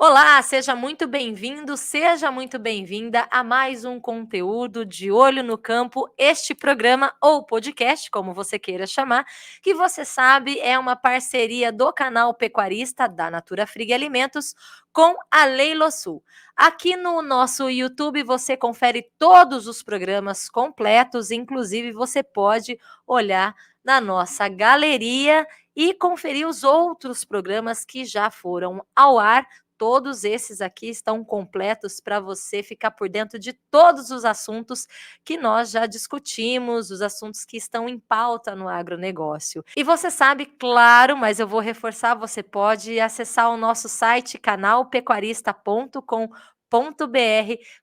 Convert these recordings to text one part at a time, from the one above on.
Olá, seja muito bem-vindo, seja muito bem-vinda a mais um conteúdo de Olho no Campo, este programa ou podcast, como você queira chamar, que você sabe é uma parceria do canal pecuarista da Natura Frig Alimentos com a Leilosul. Aqui no nosso YouTube você confere todos os programas completos, inclusive você pode olhar na nossa galeria e conferir os outros programas que já foram ao ar. Todos esses aqui estão completos para você ficar por dentro de todos os assuntos que nós já discutimos, os assuntos que estão em pauta no agronegócio. E você sabe, claro, mas eu vou reforçar, você pode acessar o nosso site canalpecuarista.com.br,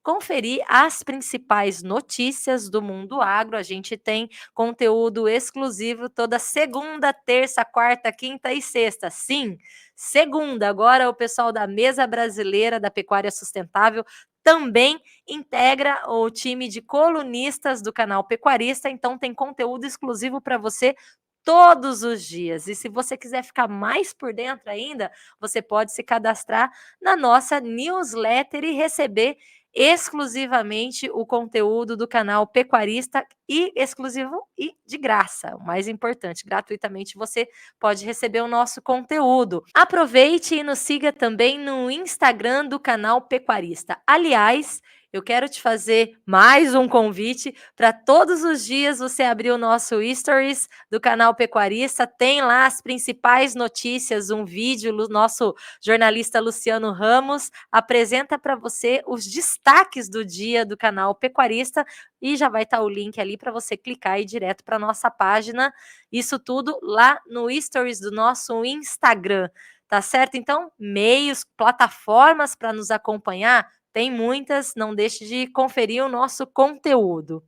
conferir as principais notícias do mundo agro. A gente tem conteúdo exclusivo toda segunda, terça, quarta, quinta e sexta. Sim, segunda, agora o pessoal da Mesa Brasileira da Pecuária Sustentável também integra o time de colunistas do canal Pecuarista, então tem conteúdo exclusivo para você todos os dias. E se você quiser ficar mais por dentro ainda, você pode se cadastrar na nossa newsletter e receber exclusivamente o conteúdo do canal Pecuarista e exclusivo e de graça. O mais importante, gratuitamente você pode receber o nosso conteúdo. Aproveite e nos siga também no Instagram do canal Pecuarista. Aliás, eu quero te fazer mais um convite para todos os dias você abrir o nosso Stories do canal Pecuarista, tem lá as principais notícias, um vídeo do nosso jornalista Luciano Ramos apresenta para você os destaques do dia do canal Pecuarista e já vai estar o link ali para você clicar e ir direto para nossa página. Isso tudo lá no Stories do nosso Instagram, tá certo? Então, meios, plataformas para nos acompanhar, tem muitas, não deixe de conferir o nosso conteúdo.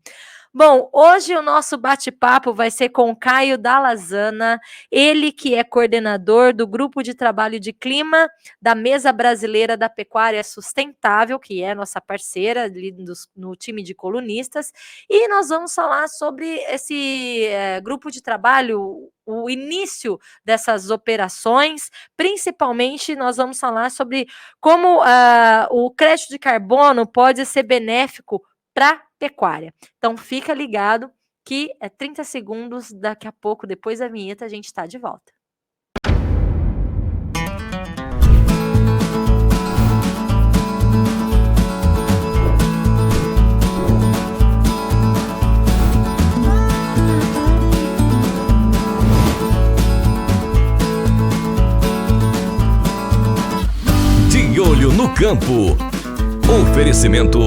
Bom, hoje o nosso bate-papo vai ser com o Caio Dallazana, ele que é coordenador do Grupo de Trabalho de Clima da Mesa Brasileira da Pecuária Sustentável, que é nossa parceira ali no time de colunistas, e nós vamos falar sobre esse grupo de trabalho, o início dessas operações, principalmente nós vamos falar sobre como o crédito de carbono pode ser benéfico para a pecuária. Então fica ligado que é 30 segundos, daqui a pouco, depois da vinheta, a gente está de volta. De olho no campo. Oferecimento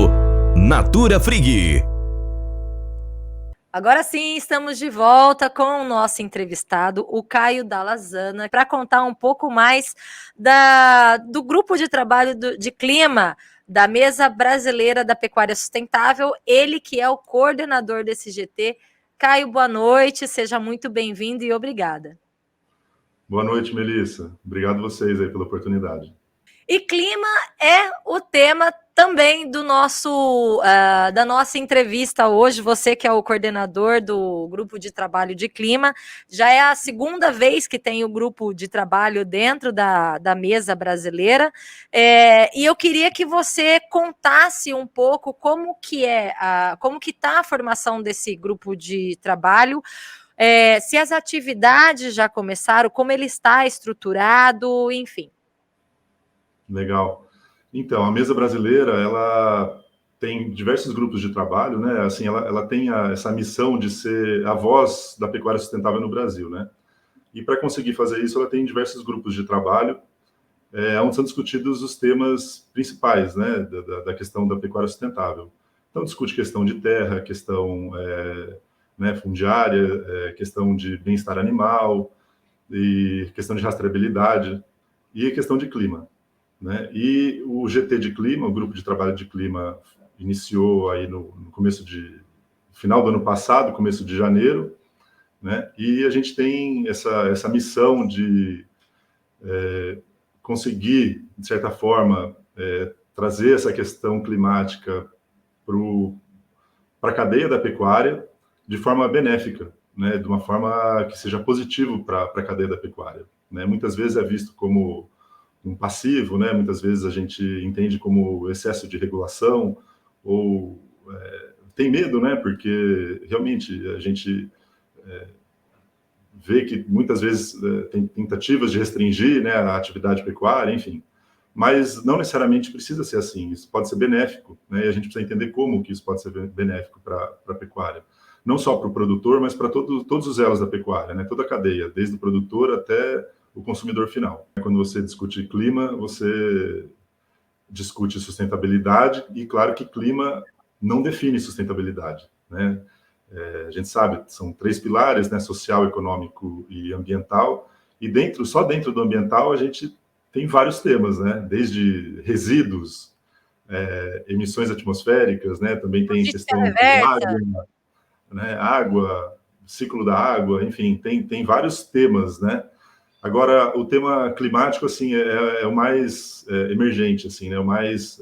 Natura Frig. Agora sim, estamos de volta com o nosso entrevistado, o Caio Dallazana, para contar um pouco mais do grupo de trabalho de clima da Mesa Brasileira da Pecuária Sustentável, ele que é o coordenador desse GT. Caio, boa noite, seja muito bem-vindo e obrigada. Boa noite, Melissa. Obrigado a vocês aí pela oportunidade. E clima é o tema também do da nossa entrevista hoje. Você que é o coordenador do grupo de trabalho de clima, já é a segunda vez que tem o grupo de trabalho dentro da Mesa Brasileira. E eu queria que você contasse um pouco como que está a formação desse grupo de trabalho. Se as atividades já começaram, como ele está estruturado, enfim. Legal. Então, a Mesa Brasileira, ela tem diversos grupos de trabalho, né? Assim, ela tem essa missão de ser a voz da pecuária sustentável no Brasil, né? E para conseguir fazer isso, ela tem diversos grupos de trabalho, onde são discutidos os temas principais, né? Da questão da pecuária sustentável. Então, discute questão de terra, questão fundiária, questão de bem-estar animal, e questão de rastreabilidade, e questão de clima. Né? E o GT de clima, o grupo de trabalho de clima, iniciou aí no final do ano passado, começo de janeiro, né? E a gente tem essa missão de conseguir, de certa forma, trazer essa questão climática para a cadeia da pecuária de forma benéfica, né? De uma forma que seja positivo para a cadeia da pecuária. Né? Muitas vezes é visto como um passivo, né? Muitas vezes a gente entende como excesso de regulação ou tem medo, né? Porque realmente a gente vê que muitas vezes tem tentativas de restringir, né, a atividade pecuária, enfim. Mas não necessariamente precisa ser assim. Isso pode ser benéfico, né? E a gente precisa entender como que isso pode ser benéfico para a pecuária. Não só para o produtor, mas para todos os elos da pecuária, né? Toda a cadeia, desde o produtor até o consumidor final. Quando você discute clima, você discute sustentabilidade e, claro, que clima não define sustentabilidade, né? A gente sabe, são 3 pilares, né? Social, econômico e ambiental. E só dentro do ambiental, a gente tem vários temas, né? Desde resíduos, emissões atmosféricas, né? Também tem Justiça questão de reversa. água, né? Água, ciclo da água, enfim, tem vários temas, né? Agora, o tema climático, assim, é o mais emergente, assim, né? O mais,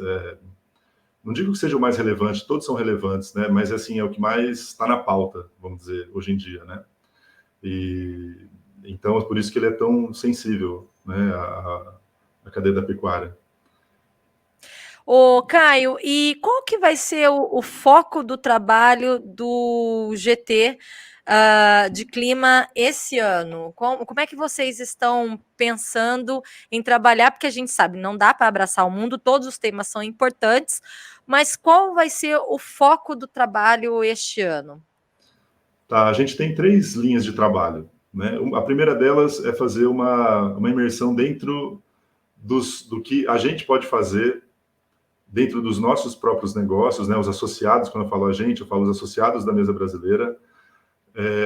não digo que seja o mais relevante, todos são relevantes, né? Mas, assim, é o que mais está na pauta, vamos dizer, hoje em dia, né? E então, é por isso que ele é tão sensível, né? A cadeia da pecuária. Ô, Caio, e qual que vai ser o foco do trabalho do GT de clima esse ano? Como é que vocês estão pensando em trabalhar? Porque a gente sabe, não dá para abraçar o mundo, todos os temas são importantes, mas qual vai ser o foco do trabalho este ano? Tá, a gente tem 3 linhas de trabalho, né? A primeira delas é fazer uma imersão dentro do que a gente pode fazer dentro dos nossos próprios negócios, né? Os associados, quando eu falo a gente, eu falo os associados da mesa brasileira,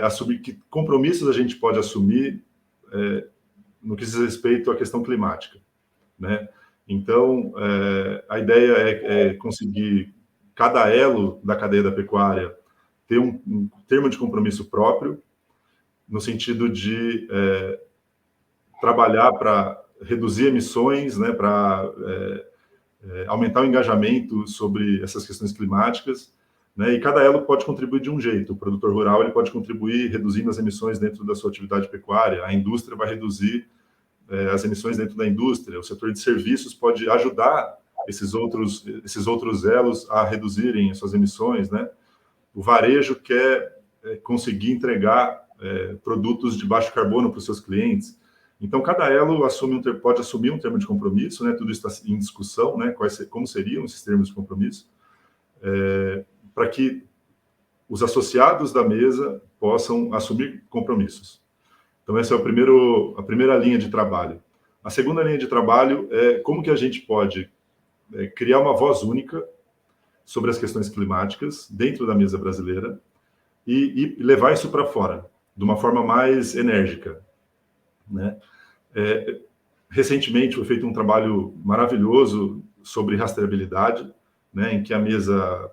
assumir que compromissos a gente pode assumir no que diz respeito à questão climática, né? Então, a ideia é conseguir cada elo da cadeia da pecuária ter um termo de compromisso próprio, no sentido de trabalhar para reduzir emissões, né, para aumentar o engajamento sobre essas questões climáticas, né, e cada elo pode contribuir de um jeito. O produtor rural ele pode contribuir reduzindo as emissões dentro da sua atividade pecuária, a indústria vai reduzir as emissões dentro da indústria, o setor de serviços pode ajudar esses outros elos a reduzirem as suas emissões, né? O varejo quer conseguir entregar produtos de baixo carbono para os seus clientes. Então, cada elo pode assumir um termo de compromisso, né? Tudo isso está em discussão, né? Como seriam esses termos de compromisso, para que os associados da mesa possam assumir compromissos. Então, essa é a primeira linha de trabalho. A segunda linha de trabalho é como que a gente pode criar uma voz única sobre as questões climáticas dentro da mesa brasileira e levar isso para fora de uma forma mais enérgica, né? Recentemente foi feito um trabalho maravilhoso sobre rastreabilidade, né, em que a mesa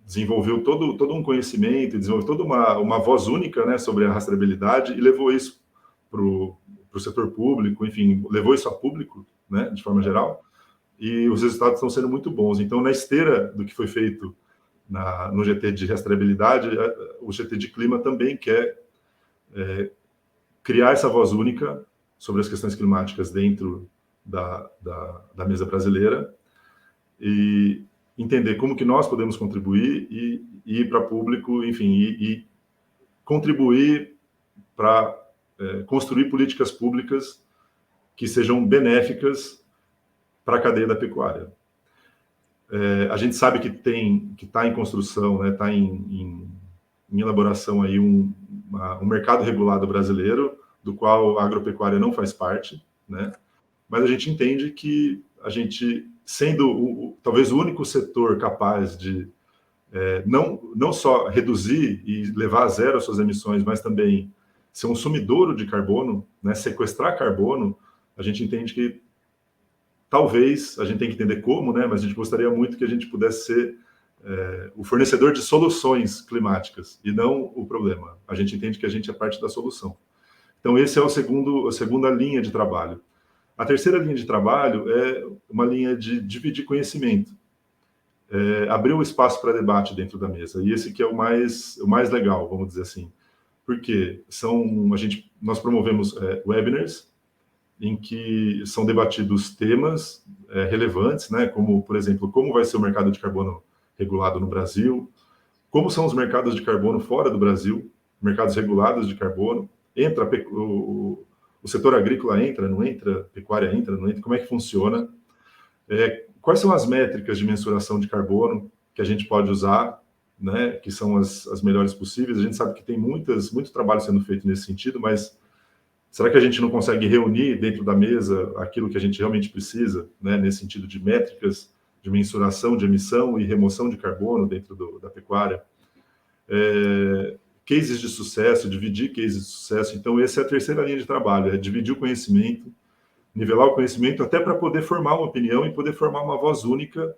desenvolveu todo um conhecimento, desenvolveu toda uma voz única, né, sobre a rastreabilidade e levou isso para o setor público, enfim, levou isso a público, né, de forma geral, e os resultados estão sendo muito bons. Então, na esteira do que foi feito no GT de rastreabilidade, o GT de clima também quer criar essa voz única sobre as questões climáticas dentro da mesa brasileira e entender como que nós podemos contribuir e ir para público, enfim, e contribuir para construir políticas públicas que sejam benéficas para a cadeia da pecuária. A gente sabe que está em construção, né, está em elaboração aí um mercado regulado brasileiro, do qual a agropecuária não faz parte, né? Mas a gente entende que a gente, sendo talvez o único setor capaz de não só reduzir e levar a zero as suas emissões, mas também ser um sumidouro de carbono, né, sequestrar carbono, a gente entende que talvez, a gente tem que entender como, né, mas a gente gostaria muito que a gente pudesse ser o fornecedor de soluções climáticas e não o problema. A gente entende que a gente é parte da solução. Então, esse é a segunda linha de trabalho. A terceira linha de trabalho é uma linha de dividir conhecimento, abrir um espaço para debate dentro da mesa. E esse que é o mais legal, vamos dizer assim. Porque nós promovemos webinars, em que são debatidos temas relevantes, né, como, por exemplo, como vai ser o mercado de carbono regulado no Brasil, como são os mercados de carbono fora do Brasil, mercados regulados de carbono, entra o setor agrícola entra, não entra, pecuária entra, não entra, como é que funciona, quais são as métricas de mensuração de carbono que a gente pode usar, né, que são as melhores possíveis. A gente sabe que tem muito trabalho sendo feito nesse sentido, mas será que a gente não consegue reunir dentro da mesa aquilo que a gente realmente precisa, né, nesse sentido de métricas de mensuração de emissão e remoção de carbono dentro da pecuária? Cases de sucesso, dividir cases de sucesso. Então, essa é a terceira linha de trabalho, é dividir o conhecimento, nivelar o conhecimento, até para poder formar uma opinião e poder formar uma voz única,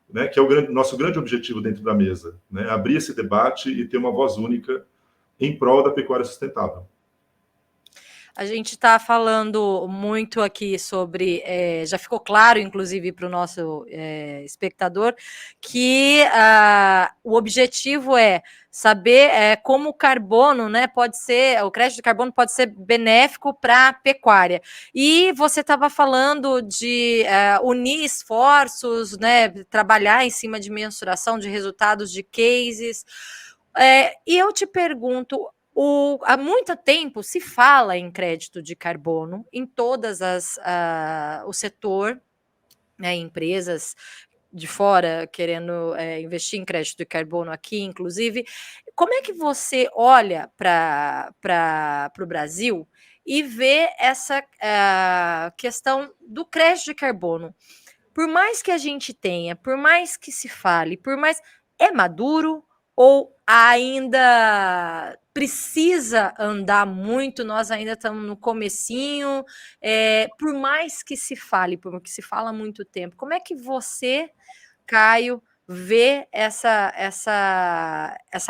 né, que é o nosso grande objetivo dentro da mesa, né, abrir esse debate e ter uma voz única em prol da pecuária sustentável. A gente está falando muito aqui sobre, já ficou claro, inclusive, para o nosso espectador, que o objetivo é saber como o carbono, né, o crédito de carbono pode ser benéfico para a pecuária. E você estava falando de unir esforços, né, trabalhar em cima de mensuração de resultados de cases. E eu te pergunto, há muito tempo se fala em crédito de carbono em todas o setor, né, empresas de fora querendo investir em crédito de carbono aqui, inclusive. Como é que você olha para o Brasil e vê essa questão do crédito de carbono? Por mais que a gente tenha, por mais que se fale, é maduro ou ainda precisa andar muito? Nós ainda estamos no comecinho, por mais que se fale, porque se fala há muito tempo. Como é que você, Caio, vê essa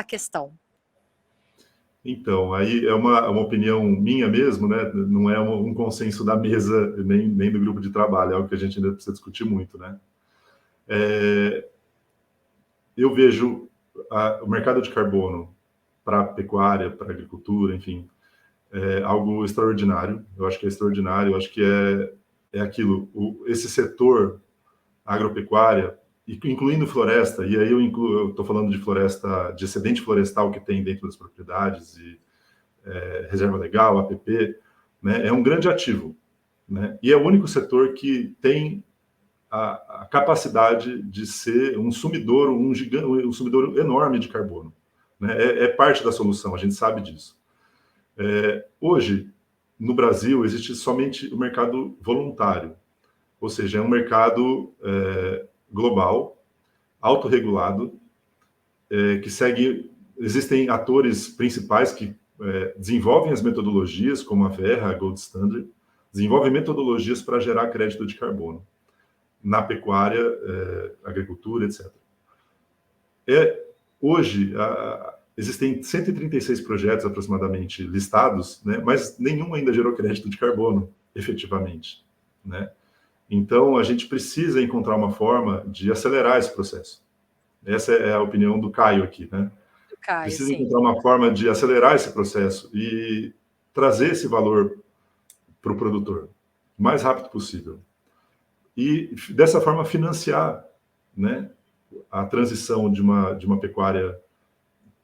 questão? Então, aí é uma opinião minha mesmo, né? Não é um consenso da mesa, nem do grupo de trabalho, é algo que a gente ainda precisa discutir muito, né? Eu vejo o mercado de carbono para a pecuária, para a agricultura, enfim, algo extraordinário. Eu acho que é extraordinário, eu acho que é aquilo, esse setor agropecuária, incluindo floresta, e aí eu estou falando de floresta, de excedente florestal que tem dentro das propriedades, e reserva legal, APP, né, é um grande ativo, né, e é o único setor que tem a capacidade de ser um sumidor, um sumidor enorme de carbono, né, é parte da solução, a gente sabe disso. Hoje, no Brasil, existe somente o mercado voluntário, ou seja, é um mercado global, autorregulado, que segue... Existem atores principais que desenvolvem as metodologias, como a Verra, a Gold Standard, desenvolvem metodologias para gerar crédito de carbono na pecuária, agricultura, etc. Hoje, existem 136 projetos aproximadamente listados, né, mas nenhum ainda gerou crédito de carbono, efetivamente, né? Então, a gente precisa encontrar uma forma de acelerar esse processo. Essa é a opinião do Caio aqui, né? Do Caio, precisa sim. encontrar uma forma de acelerar esse processo e trazer esse valor para o produtor o mais rápido possível. E, dessa forma, financiar, né, a transição de uma pecuária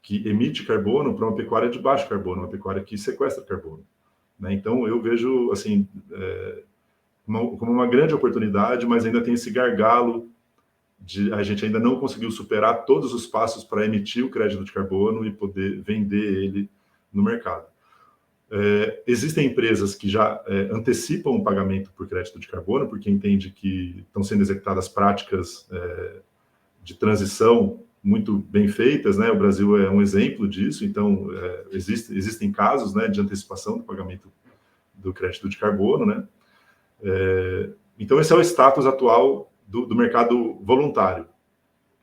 que emite carbono para uma pecuária de baixo carbono, uma pecuária que sequestra carbono, né? Então, eu vejo, assim... como uma grande oportunidade, mas ainda tem esse gargalo de a gente ainda não conseguiu superar todos os passos para emitir o crédito de carbono e poder vender ele no mercado. Existem empresas que já antecipam o pagamento por crédito de carbono, porque entende que estão sendo executadas práticas de transição muito bem feitas, né? O Brasil é um exemplo disso, então existem casos, né, de antecipação do pagamento do crédito de carbono, né? Então, esse é o status atual do mercado voluntário,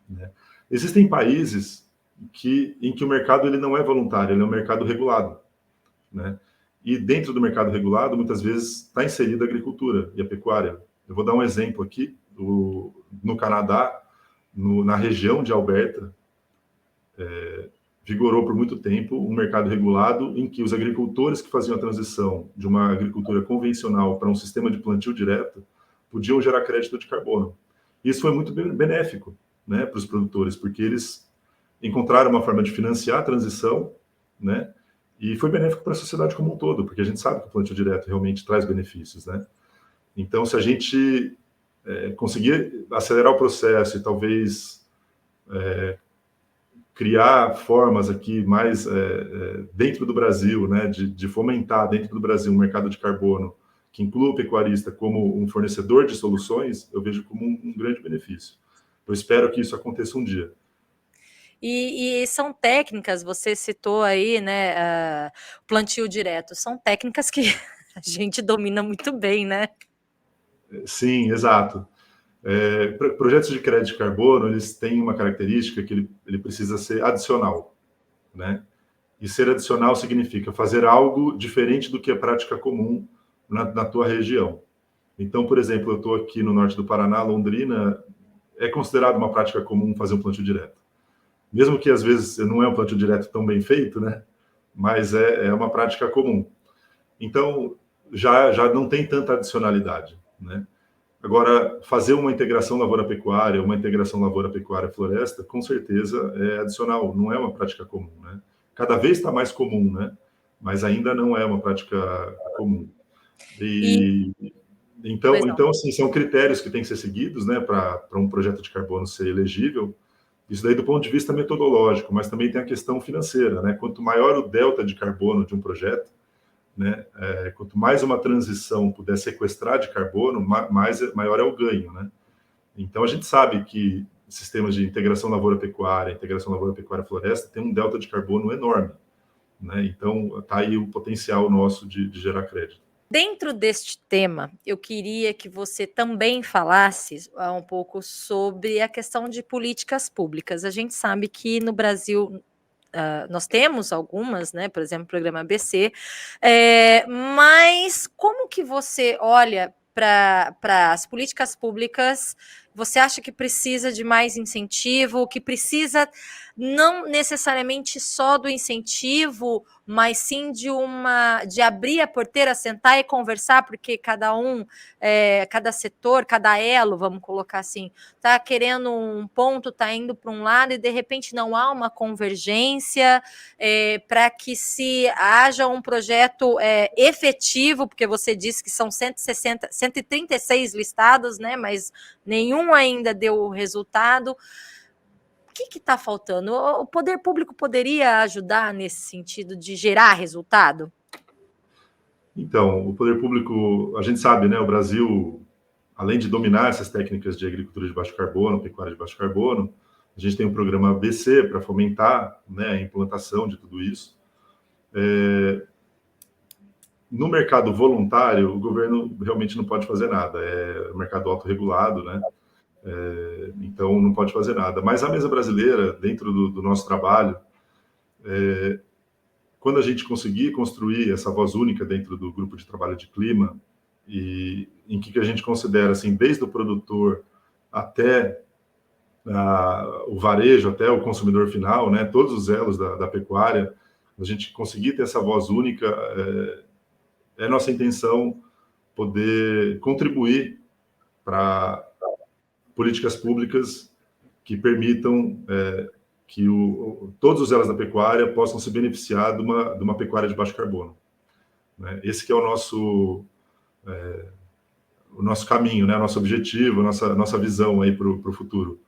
né? Existem países em que o mercado ele não é voluntário, ele é um mercado regulado, né? E dentro do mercado regulado, muitas vezes, está inserida a agricultura e a pecuária. Eu vou dar um exemplo aqui. No Canadá, na região de Alberta, vigorou por muito tempo um mercado regulado em que os agricultores que faziam a transição de uma agricultura convencional para um sistema de plantio direto podiam gerar crédito de carbono. Isso foi muito benéfico, né, para os produtores, porque eles encontraram uma forma de financiar a transição, né, e foi benéfico para a sociedade como um todo, porque a gente sabe que o plantio direto realmente traz benefícios, né. Então, se a gente conseguir acelerar o processo e talvez criar formas aqui mais dentro do Brasil, né, de fomentar dentro do Brasil um mercado de carbono que inclua o pecuarista como um fornecedor de soluções, eu vejo como um grande benefício. Eu espero que isso aconteça um dia. E são técnicas, você citou aí, né, plantio direto, são técnicas que a gente domina muito bem, né? Sim, exato. Projetos de crédito de carbono, eles têm uma característica que ele precisa ser adicional, né? E ser adicional significa fazer algo diferente do que é prática comum na tua região. Então, por exemplo, eu estou aqui no norte do Paraná, Londrina, é considerado uma prática comum fazer um plantio direto. Mesmo que às vezes não é um plantio direto tão bem feito, né? Mas é uma prática comum. Então, já não tem tanta adicionalidade, né? Agora, fazer uma integração lavoura-pecuária, uma integração lavoura-pecuária-floresta, com certeza é adicional, não é uma prática comum, né? Cada vez está mais comum, né? Mas ainda não é uma prática comum. Então, assim, são critérios que têm que ser seguidos, né, para um projeto de carbono ser elegível. Isso daí do ponto de vista metodológico, mas também tem a questão financeira, né? Quanto maior o delta de carbono de um projeto, né, quanto mais uma transição puder sequestrar de carbono, maior é o ganho, né? Então a gente sabe que sistemas de integração lavoura-pecuária, integração lavoura-pecuária-floresta tem um delta de carbono enorme, né? Então está aí o potencial nosso de gerar crédito. Dentro deste tema, eu queria que você também falasse um pouco sobre a questão de políticas públicas. A gente sabe que no Brasil nós temos algumas, né? Por exemplo, o programa ABC, mas como que você olha para as políticas públicas? Você acha que precisa de mais incentivo, que precisa não necessariamente só do incentivo, mas sim de abrir a porteira, sentar e conversar, porque cada setor, cada elo, vamos colocar assim, está querendo um ponto, está indo para um lado e de repente não há uma convergência para que se haja um projeto efetivo, porque você disse que são 136 listados, né? Mas nenhum ainda deu resultado. O que está faltando? O poder público poderia ajudar nesse sentido de gerar resultado? Então, o poder público, a gente sabe, né? O Brasil, além de dominar essas técnicas de agricultura de baixo carbono, pecuária de baixo carbono, a gente tem um programa ABC para fomentar, né, a implantação de tudo isso. No mercado voluntário, o governo realmente não pode fazer nada. É mercado autorregulado, né? Então não pode fazer nada. Mas a mesa brasileira, dentro do nosso trabalho, quando a gente conseguir construir essa voz única dentro do grupo de trabalho de clima, e em que a gente considera, assim, desde o produtor até o varejo, até o consumidor final, né, todos os elos da pecuária, a gente conseguir ter essa voz única, é nossa intenção poder contribuir para políticas públicas que permitam que todos os elos da pecuária possam se beneficiar de uma pecuária de baixo carbono, né? Esse que é o nosso caminho, né? Nosso objetivo, nossa visão aí para o futuro.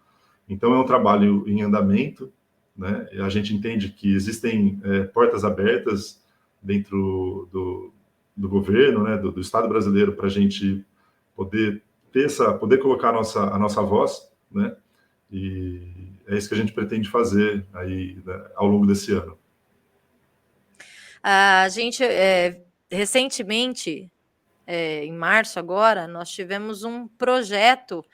Então é um trabalho em andamento, né? A gente entende que existem portas abertas dentro do governo, né? Do Estado brasileiro, para a gente poder poder colocar a nossa voz, né? E é isso que a gente pretende fazer aí, né, ao longo desse ano. A gente, recentemente, em março agora, nós tivemos um projeto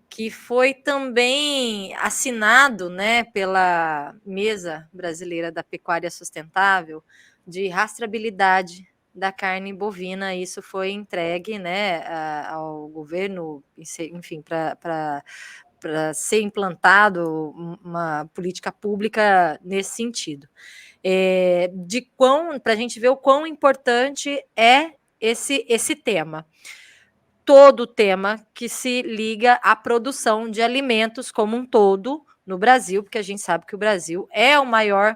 que foi também assinado, né, pela Mesa Brasileira da Pecuária Sustentável, de rastreabilidade da carne bovina. Isso foi entregue, né, ao governo, enfim, para para ser implantado uma política pública nesse sentido. Para a gente ver o quão importante é esse tema. Todo tema que se liga à produção de alimentos como um todo no Brasil, porque a gente sabe que o Brasil é o maior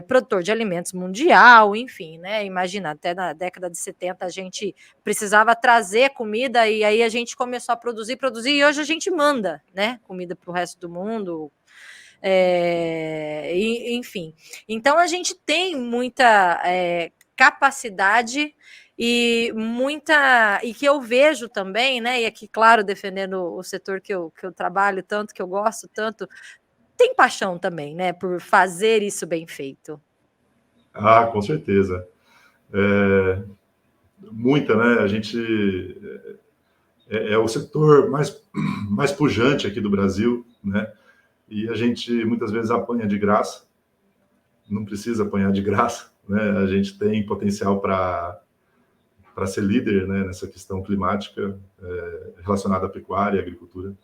produtor de alimentos mundial, enfim, né? Imagina, até na década de 70 a gente precisava trazer comida e aí a gente começou a produzir, e hoje a gente manda, né, comida para o resto do mundo, enfim. Então a gente tem muita capacidade e que eu vejo também, né? E aqui, claro, defendendo o setor que eu trabalho tanto, que eu gosto tanto, tem paixão também, né? Por fazer isso bem feito. Ah, com certeza. Muita, né? A gente é o setor mais pujante aqui do Brasil, né? E a gente muitas vezes apanha de graça. Não precisa apanhar de graça, né? A gente tem potencial para ser líder, né, nessa questão climática relacionada à pecuária e agricultura.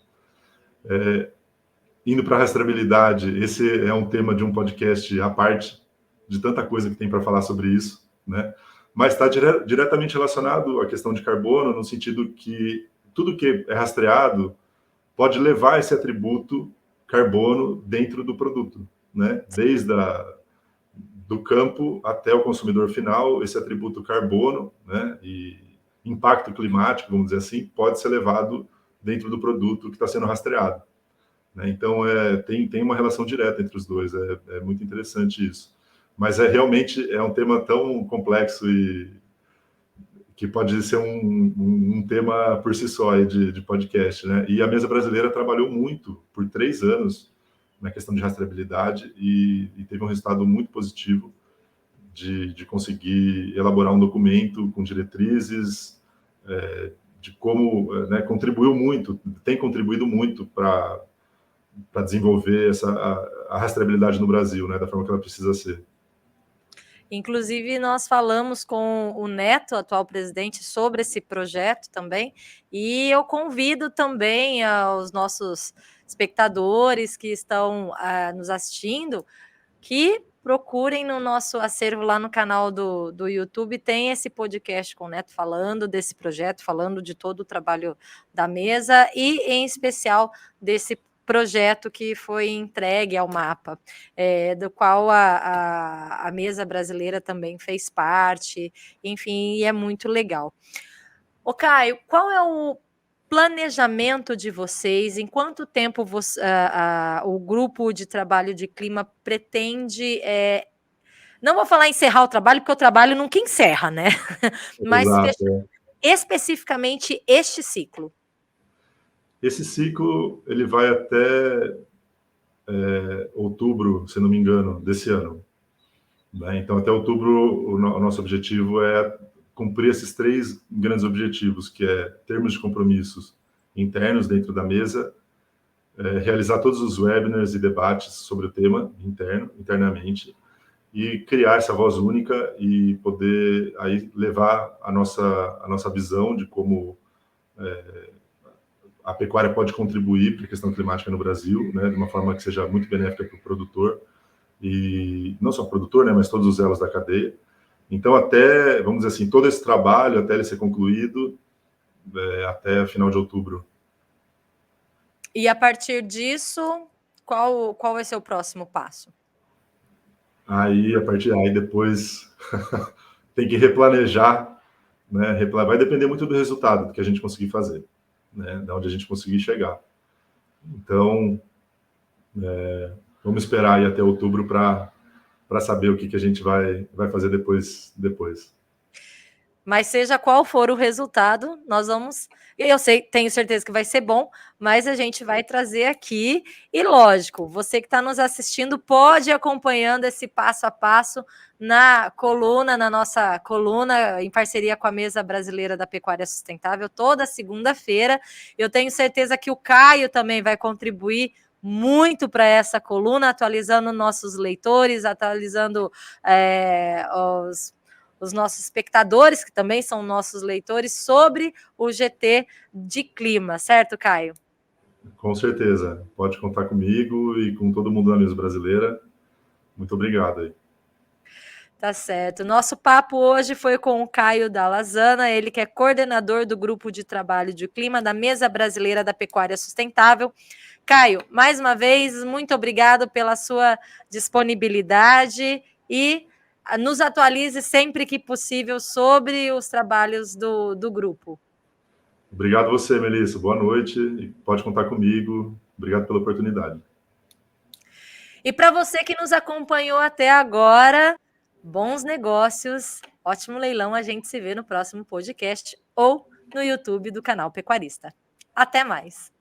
Indo para a rastreabilidade, esse é um tema de um podcast à parte, de tanta coisa que tem para falar sobre isso, né? Mas está diretamente relacionado à questão de carbono, no sentido que tudo que é rastreado pode levar esse atributo carbono dentro do produto, né? Desde do campo até o consumidor final, esse atributo carbono, né, e impacto climático, vamos dizer assim, pode ser levado dentro do produto que está sendo rastreado, né? Então, tem uma relação direta entre os dois, é muito interessante isso. Mas realmente é um tema tão complexo e que pode ser um tema por si só aí de podcast, né? E a Mesa Brasileira trabalhou muito, por 3 anos, na questão de rastreabilidade e teve um resultado muito positivo de conseguir elaborar um documento com diretrizes, de como, né, tem contribuído muito para desenvolver a rastreabilidade no Brasil, né, da forma que ela precisa ser. Inclusive, nós falamos com o Neto, atual presidente, sobre esse projeto também, e eu convido também aos nossos espectadores que estão nos assistindo, que procurem no nosso acervo lá no canal do YouTube, tem esse podcast com o Neto falando desse projeto, falando de todo o trabalho da mesa e, em especial, desse projeto que foi entregue ao mapa, do qual a Mesa Brasileira também fez parte, enfim, e é muito legal. Ô Caio, qual é o planejamento de vocês? Em quanto tempo o grupo de trabalho de clima pretende... não vou falar encerrar o trabalho, porque o trabalho nunca encerra, né? Mas especificamente este ciclo. Esse ciclo ele vai até outubro, se não me engano, desse ano, né? Então, até outubro, o nosso objetivo é cumprir esses 3 grandes objetivos, que é termos de compromissos internos dentro da mesa, realizar todos os webinars e debates sobre o tema internamente, e criar essa voz única e poder aí levar a nossa visão de como a pecuária pode contribuir para a questão climática no Brasil, né, de uma forma que seja muito benéfica para o produtor, e não só o produtor, né, mas todos os elos da cadeia. Então, até, vamos dizer assim, todo esse trabalho, até ele ser concluído, até final de outubro. E a partir disso, qual vai ser o próximo passo? Aí depois tem que replanejar, né? Vai depender muito do resultado que a gente conseguir fazer, né? Da onde a gente conseguir chegar. Então, vamos esperar aí até outubro para saber o que a gente vai fazer depois. Mas seja qual for o resultado, nós vamos... Eu tenho certeza que vai ser bom, mas a gente vai trazer aqui. E, lógico, você que está nos assistindo pode ir acompanhando esse passo a passo na nossa coluna, em parceria com a Mesa Brasileira da Pecuária Sustentável, toda segunda-feira. Eu tenho certeza que o Caio também vai contribuir muito para essa coluna, atualizando nossos leitores, atualizando os nossos espectadores, que também são nossos leitores, sobre o GT de clima, certo, Caio? Com certeza. Pode contar comigo e com todo mundo da mesa brasileira. Muito obrigado aí. Tá certo. Nosso papo hoje foi com o Caio Dallazana, ele que é coordenador do Grupo de Trabalho de Clima da Mesa Brasileira da Pecuária Sustentável. Caio, mais uma vez, muito obrigado pela sua disponibilidade e nos atualize sempre que possível sobre os trabalhos do grupo. Obrigado a você, Melissa. Boa noite e pode contar comigo. Obrigado pela oportunidade. E para você que nos acompanhou até agora, bons negócios, ótimo leilão. A gente se vê no próximo podcast ou no YouTube do canal Pecuarista. Até mais!